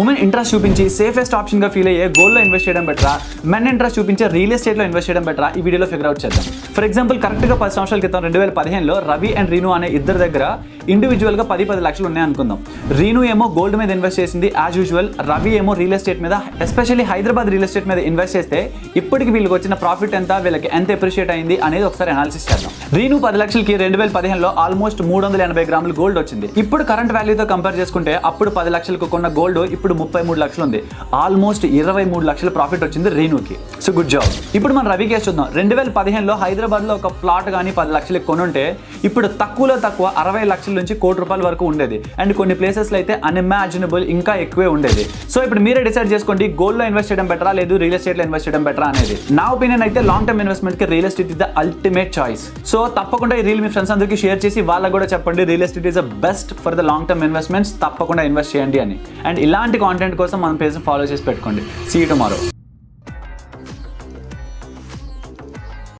Women interest చూపించి safest ఆప్షన్గా feel అయ్యే గోల్డ్లో ఇన్వెస్ట్ చేయడం బెటరా, మెన్ ఇంట్రెస్ట్ చూపించే రియల్ ఎస్టేట్లో ఇన్వెస్ట్ చేయడం బెటరా, ఈ వీడియోలో ఫిగర్ అవుట్ చేద్దాం. ఫర్ ఎగ్జాంపుల్ కరెక్ట్గా 10 సంవత్సరాల క్రితం 2015లో రవి అండ్ రీను అనే ఇద్దరు దగ్గర ఇండివిజువల్గా 10 లక్షలు ఉన్నాయి అనుకుందాం. రీను ఏమో గోల్డ్ మీద ఇన్వెస్ట్ చేసింది యాజ్ యూజువల్, రవి ఏమో రియల్ ఎస్టేట్ మీద, ఎస్పెషల్లీ హైదరాబాద్ రియల్ ఎస్టేట్ మీద ఇన్వెస్ట్ చేస్తే ఇప్పటికి వీళ్ళకి వచ్చిన ప్రాఫిట్ ఎంత, వీళ్ళకి ఎంత అప్రిషియేట్ అయింది అనేది ఒకసారి అనాలిసిస్ చేద్దాం. రీను 10 లక్షలకి 2015లో ఆల్మోస్ట్ 380 గ్రాములు గోల్డ్ వచ్చింది. ఇప్పుడు కరెంట్ వాల్యూతో కంపేర్ చేసుకుంటే అప్పుడు 10 లక్షలకు కొన్న గోల్డ్ ఇప్పుడు 33 లక్షలు ఉంది. ఆల్మోస్ట్ 23 లక్షల ప్రాఫిట్ వచ్చింది రీనుకి. So good job. ఇప్పుడు మనం రవి కేసు చూద్దాం. 2015లో హైదరాబాద్లో ఒక ప్లాట్ కానీ 10 లక్షలకు కొనుంటే ఇప్పుడు తక్కువలో తక్కువ 60 లక్షల నుంచి ₹1 కోటి వరకు ఉండేది. అండ్ కొన్ని ప్లేసెస్లో అయితే అన్ఇమాజినబుల్ ఇంకా ఎక్కువే ఉండేది. సో ఇప్పుడు మీరే డిసైడ్ చేసుకోండి, గోల్డ్లో ఇన్వెస్ట్ చేయడం బెటరా లేదు రియల్ ఎస్టేట్లో ఇన్వెస్ట్ చేయడం బెటరా అనేది. నా ఒపీనియన్ అయితే లాంగ్ టర్మ్ ఇన్వెస్ట్మెంట్కి real estate is the ultimate choice. So తప్పకుండా ఈ రీల్ మీ ఫ్రెండ్స్ అందరికీ షేర్ చేసి వాళ్ళకు కూడా చెప్పండి real estate is the best for the long term investments, తప్పకుండా ఇన్వెస్ట్ చేయండి అని. అండ్ ఇలాంటి కాంటెంట్ కోసం మన పేజ్ని ఫాలో చేసి పెట్టుకోండి. See you tomorrow.